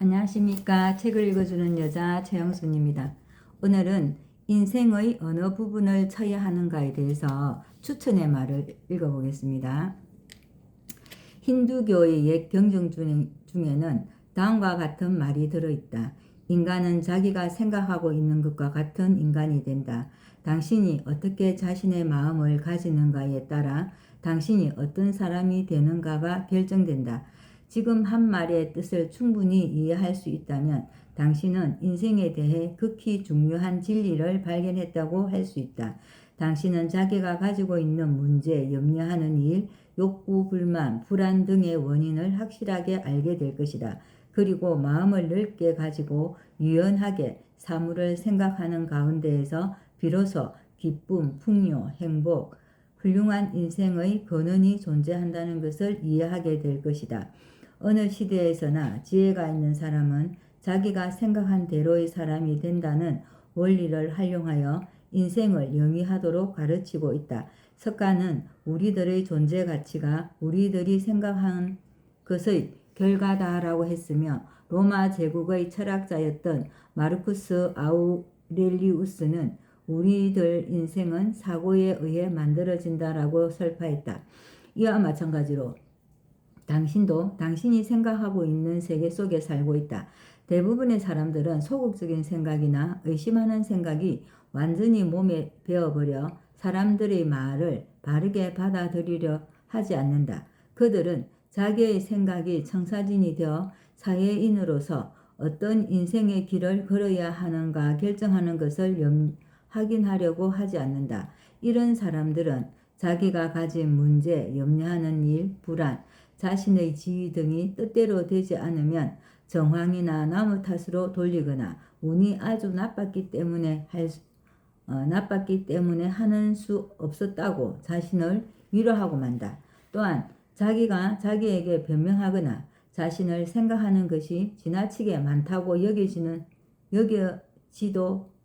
안녕하십니까. 책을 읽어주는 여자 최영순입니다. 오늘은 인생의 어느 부분을 쳐야 하는가에 대해서 추천의 말을 읽어보겠습니다. 힌두교의 옛 경전 중에는 다음과 같은 말이 들어있다. 인간은 자기가 생각하고 있는 것과 같은 인간이 된다. 당신이 어떻게 자신의 마음을 가지는가에 따라 당신이 어떤 사람이 되는가가 결정된다. 지금 한 말의 뜻을 충분히 이해할 수 있다면 당신은 인생에 대해 극히 중요한 진리를 발견했다고 할 수 있다. 당신은 자기가 가지고 있는 문제, 염려하는 일, 욕구, 불만, 불안 등의 원인을 확실하게 알게 될 것이다. 그리고 마음을 넓게 가지고 유연하게 사물을 생각하는 가운데에서 비로소 기쁨, 풍요, 행복, 훌륭한 인생의 근원이 존재한다는 것을 이해하게 될 것이다. 어느 시대에서나 지혜가 있는 사람은 자기가 생각한 대로의 사람이 된다는 원리를 활용하여 인생을 영위하도록 가르치고 있다. 석가는 우리들의 존재 가치가 우리들이 생각한 것의 결과다라고 했으며, 로마 제국의 철학자였던 마르쿠스 아우렐리우스는 우리들 인생은 사고에 의해 만들어진다라고 설파했다. 이와 마찬가지로 당신도 당신이 생각하고 있는 세계 속에 살고 있다. 대부분의 사람들은 소극적인 생각이나 의심하는 생각이 완전히 몸에 배어버려 사람들의 말을 바르게 받아들이려 하지 않는다. 그들은 자기의 생각이 청사진이 되어 사회인으로서 어떤 인생의 길을 걸어야 하는가 결정하는 것을 확인하려고 하지 않는다. 이런 사람들은 자기가 가진 문제, 염려하는 일, 불안, 자신의 지위 등이 뜻대로 되지 않으면 정황이나 남의 탓으로 돌리거나 운이 아주 나빴기 때문에 하는 수 없었다고 자신을 위로하고 만다. 또한 자기가 자기에게 변명하거나 자신을 생각하는 것이 지나치게 많다고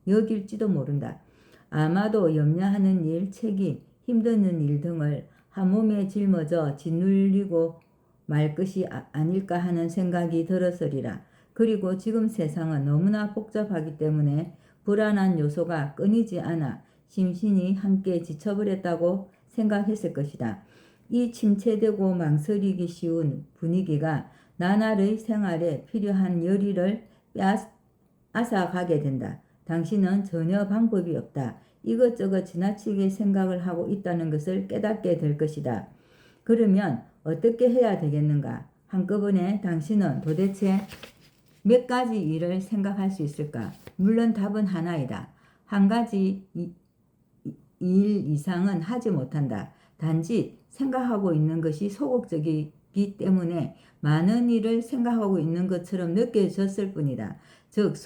여길지도 모른다. 아마도 염려하는 일, 책임, 힘드는 일 등을 한 몸에 짊어져 짓눌리고 말 것이 아닐까 하는 생각이 들었으리라. 그리고 지금 세상은 너무나 복잡하기 때문에 불안한 요소가 끊이지 않아 심신이 함께 지쳐버렸다고 생각했을 것이다. 이 침체되고 망설이기 쉬운 분위기가 나날의 생활에 필요한 열의를 앗아가게 된다. 당신은 전혀 방법이 없다. 이것저것 지나치게 생각을 하고 있다는 것을 깨닫게 될 것이다. 그러면 어떻게 해야 되겠는가? 한꺼번에 당신은 도대체 몇 가지 일을 생각할 수 있을까? 물론 답은 하나이다. 한 가지 일 이상은 하지 못한다. 단지 생각하고 있는 것이 소극적이기 때문에 많은 일을 생각하고 있는 것처럼 느껴졌을 뿐이다. 즉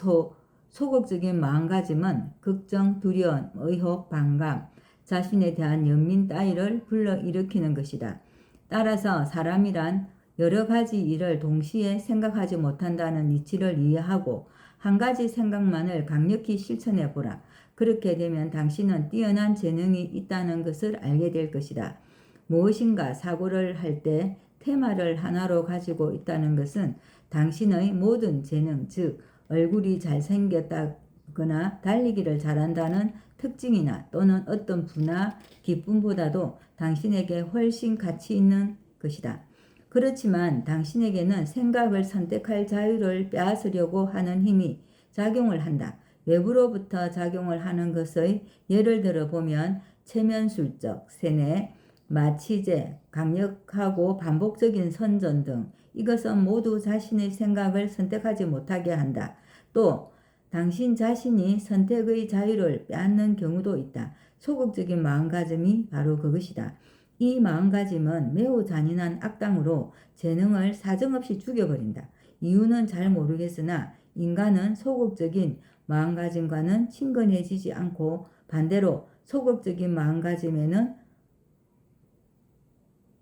소극적인 마음가짐은 걱정, 두려움, 의혹, 반감, 자신에 대한 연민 따위를 불러일으키는 것이다. 따라서 사람이란 여러 가지 일을 동시에 생각하지 못한다는 이치를 이해하고 한 가지 생각만을 강력히 실천해 보라. 그렇게 되면 당신은 뛰어난 재능이 있다는 것을 알게 될 것이다. 무엇인가 사고를 할 때 테마를 하나로 가지고 있다는 것은 당신의 모든 재능, 즉 얼굴이 잘생겼다거나 달리기를 잘한다는 특징이나 또는 어떤 부나 기쁨보다도 당신에게 훨씬 가치 있는 것이다. 그렇지만 당신에게는 생각을 선택할 자유를 빼앗으려고 하는 힘이 작용을 한다. 외부로부터 작용을 하는 것의 예를 들어 보면 체면술적, 세뇌, 마취제, 강력하고 반복적인 선전 등 이것은 모두 자신의 생각을 선택하지 못하게 한다. 또 당신 자신이 선택의 자유를 빼앗는 경우도 있다. 소극적인 마음가짐이 바로 그것이다. 이 마음가짐은 매우 잔인한 악당으로 재능을 사정없이 죽여버린다. 이유는 잘 모르겠으나 인간은 소극적인 마음가짐과는 친근해지지 않고 반대로 소극적인 마음가짐에는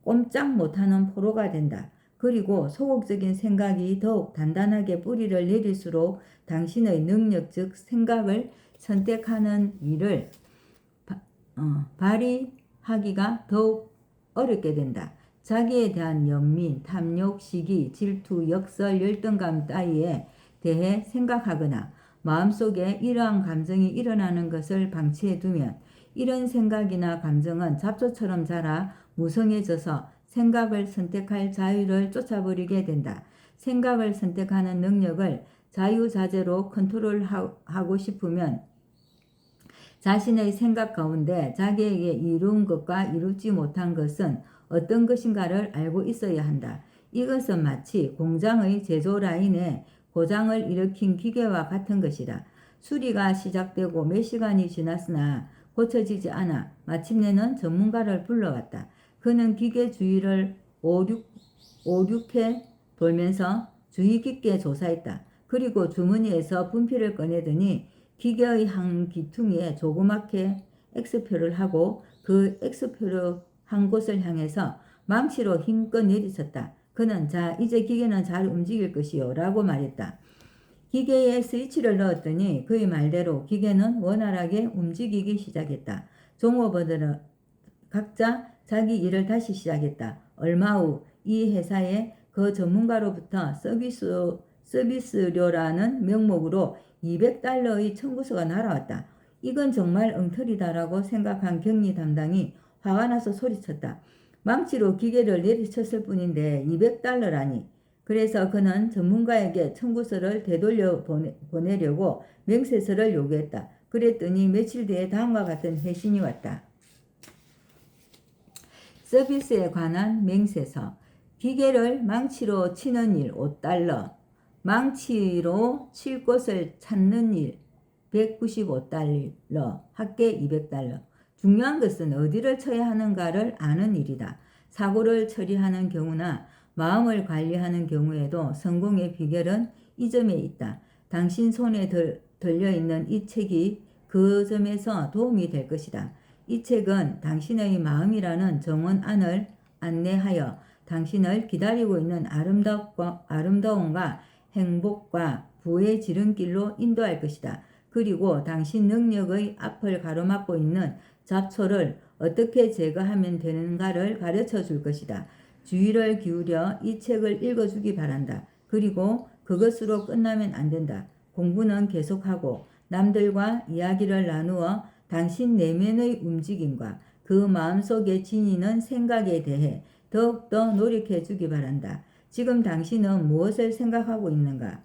꼼짝 못하는 포로가 된다. 그리고 소극적인 생각이 더욱 단단하게 뿌리를 내릴수록 당신의 능력, 즉 생각을 선택하는 일을 발휘하기가 더욱 어렵게 된다. 자기에 대한 연민, 탐욕, 시기, 질투, 역설, 열등감 따위에 대해 생각하거나 마음속에 이러한 감정이 일어나는 것을 방치해 두면 이런 생각이나 감정은 잡초처럼 자라 무성해져서 생각을 선택할 자유를 쫓아버리게 된다. 생각을 선택하는 능력을 자유자재로 컨트롤하고 싶으면 자신의 생각 가운데 자기에게 이룬 것과 이루지 못한 것은 어떤 것인가를 알고 있어야 한다. 이것은 마치 공장의 제조 라인에 고장을 일으킨 기계와 같은 것이다. 수리가 시작되고 몇 시간이 지났으나 고쳐지지 않아 마침내는 전문가를 불러왔다. 그는 기계 주위를 5-6회 돌면서 주의 깊게 조사했다. 그리고 주머니에서 분필을 꺼내더니 기계의 한 기퉁이에 조그맣게 X표를 하고 그 X표를 한 곳을 향해서 망치로 힘껏 내리쳤다. 그는 자 이제 기계는 잘 움직일 것이요 라고 말했다. 기계에 스위치를 넣었더니 그의 말대로 기계는 원활하게 움직이기 시작했다. 종업원들은 각자 자기 일을 다시 시작했다. 얼마 후 이 회사에 그 전문가로부터 서비스료라는 명목으로 $200의 청구서가 날아왔다. 이건 정말 엉터리다라고 생각한 격리 담당이 화가 나서 소리쳤다. 망치로 기계를 내리쳤을 뿐인데 $200라니. 그래서 그는 전문가에게 청구서를 되돌려 보내려고 맹세서를 요구했다. 그랬더니 며칠 뒤에 다음과 같은 회신이 왔다. 서비스에 관한 맹세서. 기계를 망치로 치는 일 $5, 망치로 칠 곳을 찾는 일 $195, 합계 $200. 중요한 것은 어디를 쳐야 하는가를 아는 일이다. 사고를 처리하는 경우나 마음을 관리하는 경우에도 성공의 비결은 이 점에 있다. 당신 손에 들려있는 이 책이 그 점에서 도움이 될 것이다. 이 책은 당신의 마음이라는 정원 안을 안내하여 당신을 기다리고 있는 아름다움과 행복과 부의 지름길로 인도할 것이다. 그리고 당신 능력의 앞을 가로막고 있는 잡초를 어떻게 제거하면 되는가를 가르쳐 줄 것이다. 주의를 기울여 이 책을 읽어주기 바란다. 그리고 그것으로 끝나면 안 된다. 공부는 계속하고 남들과 이야기를 나누어 당신 내면의 움직임과 그 마음속에 지니는 생각에 대해 더욱더 노력해 주기 바란다. 지금 당신은 무엇을 생각하고 있는가?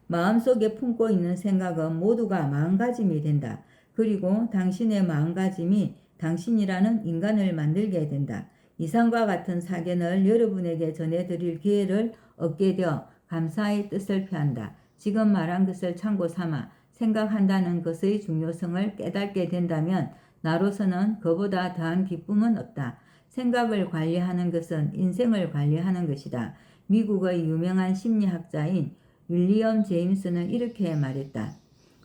마음속에 품고 있는 생각은 모두가 마음가짐이 된다. 그리고 당신의 마음가짐이 당신이라는 인간을 만들게 된다. 이상과 같은 사견을 여러분에게 전해드릴 기회를 얻게 되어 감사의 뜻을 표한다. 지금 말한 것을 참고 삼아 생각한다는 것의 중요성을 깨닫게 된다면 나로서는 그보다 더한 기쁨은 없다. 생각을 관리하는 것은 인생을 관리하는 것이다. 미국의 유명한 심리학자인 윌리엄 제임스는 이렇게 말했다.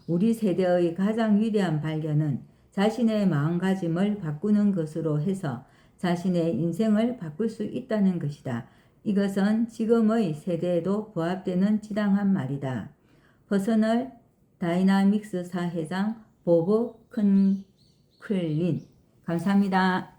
우리 세대의 가장 위대한 발견은 자신의 마음가짐을 바꾸는 것으로 해서 자신의 인생을 바꿀 수 있다는 것이다. 이것은 지금의 세대에도 부합되는 지당한 말이다. 퍼서널 다이나믹스 사회장 보브 큰클린. 감사합니다.